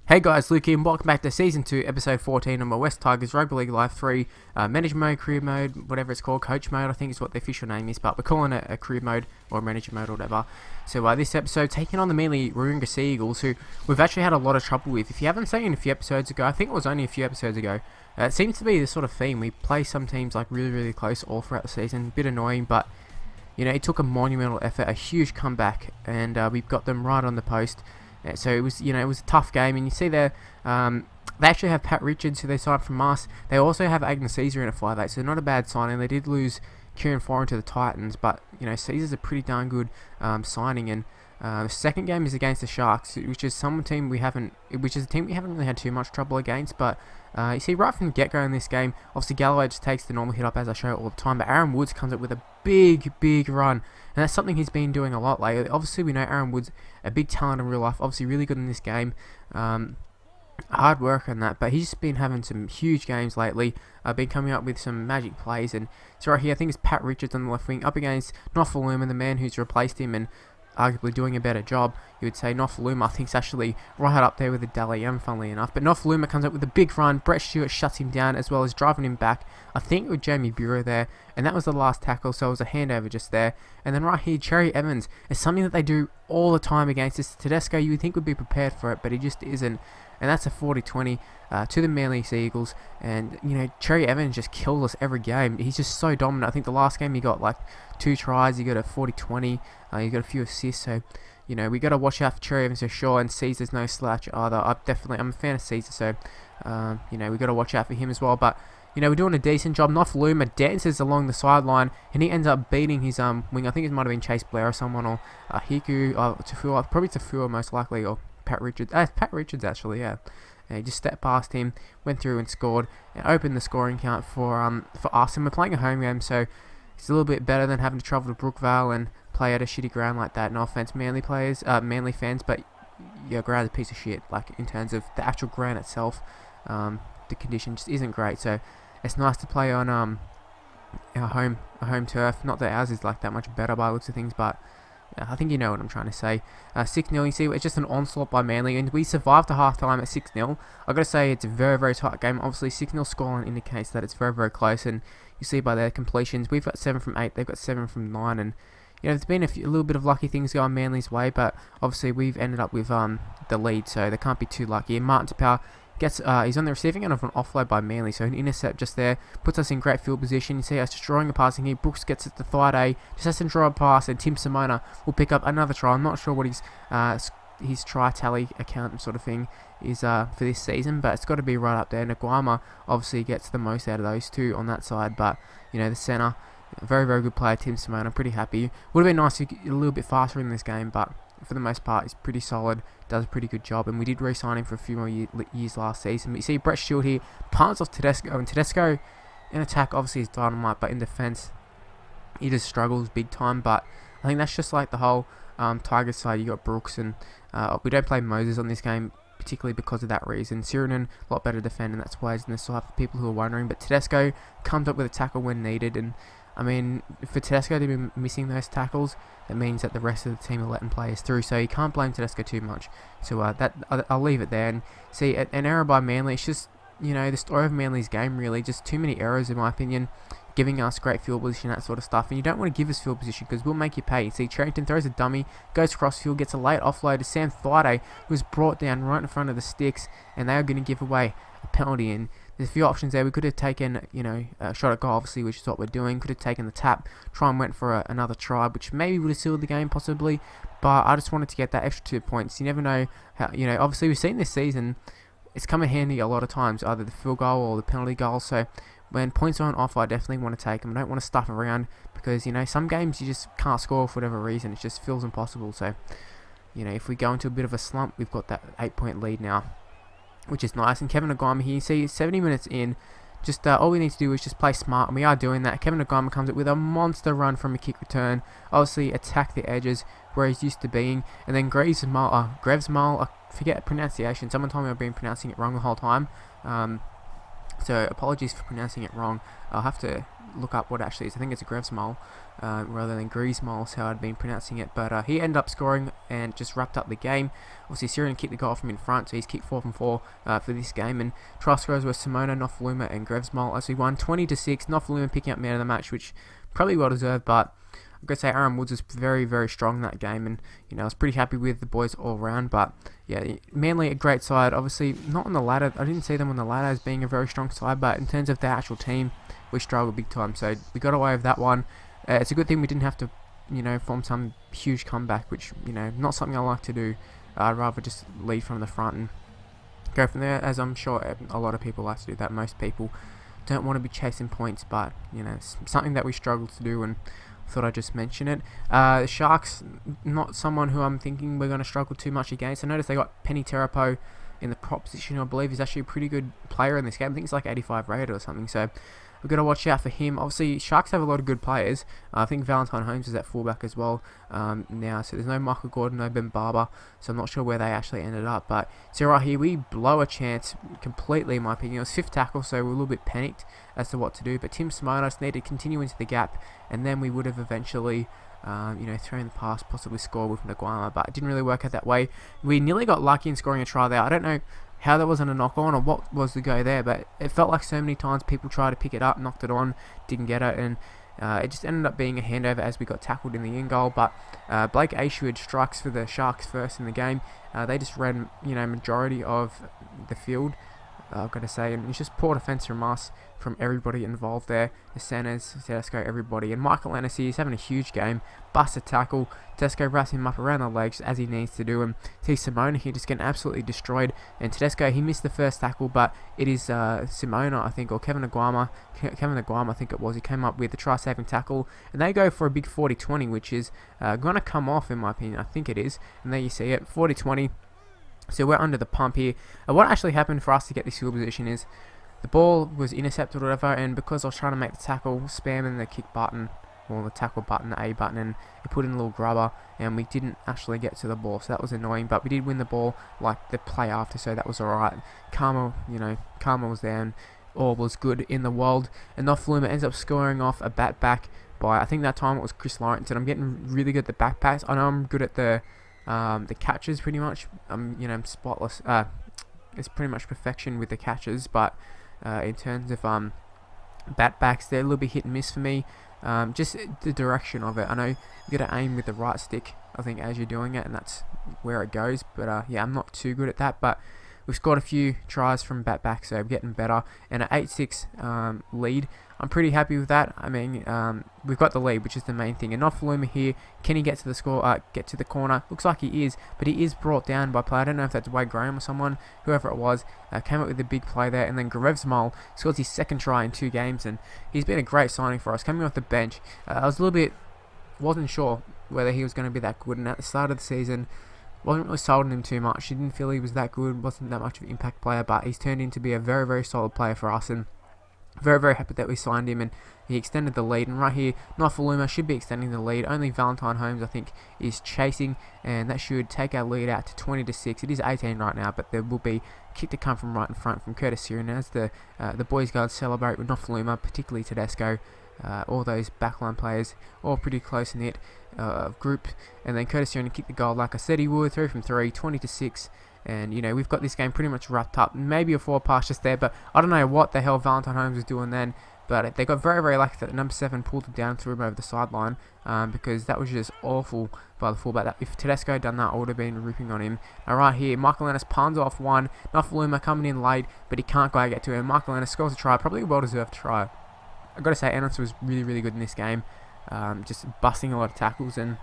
Hey guys, Luke here, and welcome back to Season 2, Episode 14 of my West Tigers Rugby League Live 3 Manager Mode, Career Mode, whatever it's called, Coach Mode I think is what the official name is, but we're calling it a Career Mode or Manager Mode or whatever. So this episode, taking on the Manly Warringah Sea Eagles, who we've actually had a lot of trouble with. If you haven't seen a few episodes ago, I think it was only a few episodes ago, it seems to be this sort of theme. We play some teams like really close all throughout the season, a bit annoying, but you know, it took a monumental effort, a huge comeback, and we've got them right on the post. So it was, it was a tough game, and you see there, they actually have Pat Richards, who they signed from us. They also have Agnes Caesar in at 5'8", so not a bad signing. They did lose Kieran Foran to the Titans, but Caesar's a pretty darn good signing. And the second game is against the Sharks, which is a team we haven't really had too much trouble against. But you see, right from the get-go in this game, obviously Galloway just takes the normal hit up as I show all the time, but Aaron Woods comes up with a big run, and that's something he's been doing a lot lately. Obviously, we know Aaron Woods, a big talent in real life, obviously really good in this game. Hard work on that, but he's just been having some huge games lately. Been coming up with some magic plays, and so right here, I think it's Pat Richards on the left wing up against Nofaluma, the man who's replaced him and arguably doing a better job. You would say Nofaluma, I think, is actually right up there with the Dally funnily enough. But Nofaluma comes up with a big run. Brett Stewart shuts him down as well as driving him back, I think with Jamie Bureau there. And that was the last tackle, so it was a handover just there. And then right here, Cherry Evans is something that they do all the time against this. Tedesco, you would think would be prepared for it, but he just isn't. And that's a 40-20 to the Manly Sea Eagles. And, Cherry Evans just killed us every game. He's just so dominant. I think the last game he got like 2 tries. He got a 40-20. He got a few assists. So, we got to watch out for Cherry Evans for sure. And Caesar's no slouch either. I'm a fan of Caesar. So, we got to watch out for him as well. But, we're doing a decent job. Nofaluma dances along the sideline, and he ends up beating his wing. I think it might have been Chase Blair or someone, or Hiku, Tafua, probably Tafua most likely, or Pat Richards. Pat Richards actually, yeah. And he just stepped past him, went through and scored, and opened the scoring count for us. And we're playing a home game, so it's a little bit better than having to travel to Brookvale and play at a shitty ground like that. No offense, Manly fans, but your ground's a piece of shit. Like in terms of the actual ground itself, the condition just isn't great. So it's nice to play on our home turf. Not that ours is like that much better by the looks of things, but I think you know what I'm trying to say. 6-0, you see, it's just an onslaught by Manly, and we survived the half-time at 6-0. I've got to say, it's a very tight game. Obviously, 6-0 scoreline indicates that it's very close, and you see by their completions, we've got 7 from 8, they've got 7 from 9, and there's been a little bit of lucky things going Manly's way, but obviously we've ended up with the lead, so they can't be too lucky. And Martin Tapau gets he's on the receiving end of an offload by Manly, so an intercept just there puts us in great field position. You see us just drawing a passing here. Brooks gets it to Thaiday, just has to draw a pass, and Tim Simona will pick up another try. I'm not sure what his try tally account sort of thing is for this season, but it's got to be right up there. Naguama obviously gets the most out of those two on that side, but the centre, very good player, Tim Simona. I'm pretty happy. Would have been nice to get a little bit faster in this game, but for the most part, he's pretty solid, does a pretty good job, and we did re-sign him for a few more years last season. But you see Brett Stewart here, punts off Tedesco, and Tedesco in attack obviously is dynamite, but in defence, he just struggles big time. But I think that's just like the whole Tigers side. You got Brooks, and we don't play Moses on this game, particularly because of that reason. Sirinen, a lot better defend, and that's why he's in the side for people who are wondering. But Tedesco comes up with a tackle when needed, and I mean, for Tedesco to be missing those tackles, it means that the rest of the team are letting players through, so you can't blame Tedesco too much. So I'll leave it there. And see, an error by Manly, it's just, the story of Manly's game really, just too many errors in my opinion, giving us great field position, that sort of stuff. And you don't want to give us field position because we'll make you pay. See, Charrington throws a dummy, goes cross field, gets a late offload to Sam Thaiday, who's brought down right in front of the sticks, and they are going to give away a penalty. And there's a few options there. We could have taken, a shot at goal, obviously, which is what we're doing. Could have taken the tap, try and went for another try, which maybe would have sealed the game, possibly. But I just wanted to get that extra 2 points. You never know how, obviously we've seen this season, it's come in handy a lot of times, either the field goal or the penalty goal. So when points are on offer, I definitely want to take them. I don't want to stuff around because, some games you just can't score for whatever reason. It just feels impossible. So, if we go into a bit of a slump, we've got that 8-point lead now, which is nice. And Kevin Nagama here, you see 70 minutes in, just all we need to do is just play smart, and we are doing that. Kevin Nagama comes up with a monster run from a kick return, obviously attack the edges where he's used to being, and then Grevesmal, I forget pronunciation, someone told me I've been pronouncing it wrong the whole time, so apologies for pronouncing it wrong. I'll have to look up what it actually is. I think it's a Grevsmole rather than Griezmole, how I'd been pronouncing it. But he ended up scoring and just wrapped up the game. Obviously, Syrian kicked the goal from in front, so he's kicked 4 from 4 for this game. And try scorers were Simona, Nofaluma, and Grevsmole as we won 20-6. Nofaluma picking up man of the match, which probably well deserved, but I've got to say Aaron Woods was very, very strong in that game, and I was pretty happy with the boys all round. But yeah, Manly a great side. Obviously not on the ladder. I didn't see them on the ladder as being a very strong side, but in terms of their actual team, we struggled big time. So we got away with that one. It's a good thing we didn't have to, form some huge comeback, which not something I like to do. I'd rather just lead from the front and go from there, as I'm sure a lot of people like to do that. Most people don't want to be chasing points, but it's something that we struggle to do, and thought I'd just mention it. The Sharks, not someone who I'm thinking we're going to struggle too much against. I noticed they got Penny Terapo in the prop position. I believe he's actually a pretty good player in this game. I think he's like 85 rated or something, so we've got to watch out for him. Obviously, Sharks have a lot of good players. I think Valentine Holmes is at fullback as well now, so there's no Michael Gordon, no Ben Barber, so I'm not sure where they actually ended up. But so right here, we blow a chance completely, in my opinion. It was 5th tackle, so we're a little bit panicked as to what to do. But Tim Simona just needed to continue into the gap, and then we would have eventually thrown the pass, possibly score with Nguama, but it didn't really work out that way. We nearly got lucky in scoring a try there. I don't know how that wasn't a knock on or what was the go there, but it felt like so many times people tried to pick it up, knocked it on, didn't get it, and it just ended up being a handover as we got tackled in the end goal. But Blake Ashwood strikes for the Sharks first in the game. They just ran majority of the field, I've got to say, and it's just poor defence from us, from everybody involved there. The centres, Tedesco, everybody, and Michael Ennis, he's having a huge game. Busts a tackle, Tedesco wraps him up around the legs as he needs to do, and see Simona here just getting absolutely destroyed. And Tedesco, he missed the first tackle, but it is Simona, I think, or Kevin Nguama, I think it was, he came up with the try-saving tackle, and they go for a big 40-20, which is going to come off, in my opinion. I think it is, and there you see it, 40-20. So we're under the pump here. What actually happened for us to get this field position is the ball was intercepted or whatever, and because I was trying to make the tackle, spamming the kick button, or the tackle button, the A button, and it put in a little grubber, and we didn't actually get to the ball, so that was annoying. But we did win the ball like the play after, so that was alright. Karma was there, and all was good in the world. And Nofaluma ends up scoring off a bat back by, I think that time it was Chris Lawrence, and I'm getting really good at the backpacks. I know I'm good at the catches pretty much. I'm spotless. It's pretty much perfection with the catches, but in terms of bat backs, they're a little bit hit and miss for me. Just the direction of it. I know you got to aim with the right stick, I think, as you're doing it, and that's where it goes. But yeah, I'm not too good at that. But we've scored a few tries from bat back, so we're getting better. And an 8-6 lead. I'm pretty happy with that. I mean, we've got the lead, which is the main thing. And Nofaluma here, can he get to the score? Get to the corner? Looks like he is, but he is brought down by play. I don't know if that's Wade Graham or someone, whoever it was, came up with a big play there. And then Grevsmole scores his 2nd try in 2 games, and he's been a great signing for us, coming off the bench. I was a little bit, wasn't sure whether he was going to be that good, and at the start of the season, wasn't really sold on him too much. Didn't feel he was that good, wasn't that much of an impact player, but he's turned into be a very, very solid player for us, and very, very happy that we signed him, and he extended the lead. And right here, Nofaluma should be extending the lead. Only Valentine Holmes, I think, is chasing, and that should take our lead out to 20-6. It is 18 right now, but there will be a kick to come from right in front from Curtis Syrian as the boys go and celebrate with Nofaluma, particularly Tedesco. All those backline players, all pretty close knit group. And then Curtis Syrian kicked the goal like I said he would, 3 from 3, 20-6. And, we've got this game pretty much wrapped up. Maybe a 4 pass just there, but I don't know what the hell Valentine Holmes was doing then. But they got very, very lucky that number 7 pulled him down, threw him over the sideline, because that was just awful by the fullback. If Tedesco had done that, I would have been ripping on him. Now right here, Michael Ennis puns off one. Nofaluma coming in late, but he can't quite get to him. Michael Ennis scores a try, probably a well-deserved try. I've got to say, Ennis was really, really good in this game. Just busting a lot of tackles, and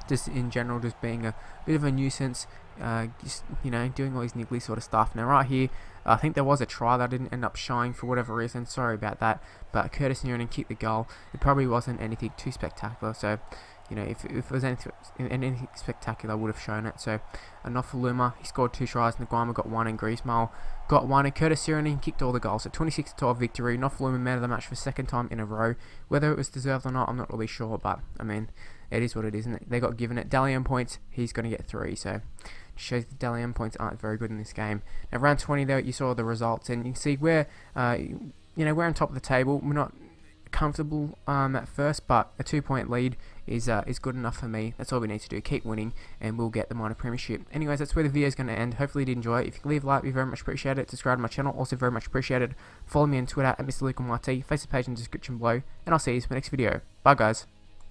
just in general just being a bit of a nuisance, doing all these niggly sort of stuff. Now right here, I think there was a try that didn't end up showing for whatever reason, sorry about that, but Curtis Newman kicked the goal. It probably wasn't anything too spectacular, so if it was anything spectacular, I would have shown it. So Nofaluma, he scored 2 tries, Nguama got 1, and Griezmole got 1, and Curtis Syrian kicked all the goals. So 26-12 victory. Nofaluma man of the match for 2nd time in a row. Whether it was deserved or not, I'm not really sure, but I mean, it is what it is, and they got given it. Dalian points, he's going to get 3, so shows the Dalian points aren't very good in this game. Now round 20 though, you saw the results, and you can see we're on top of the table. We're not comfortable at first, but a 2-point lead is good enough for me. That's all we need to do. Keep winning, and we'll get the minor premiership. Anyways, that's where the video is going to end. Hopefully you did enjoy it. If you can leave a like, we very much appreciate it. Subscribe to my channel, also very much appreciated. Follow me on Twitter at Mr. Luke on my T. Facebook page in the description below, and I'll see you in the next video. Bye, guys.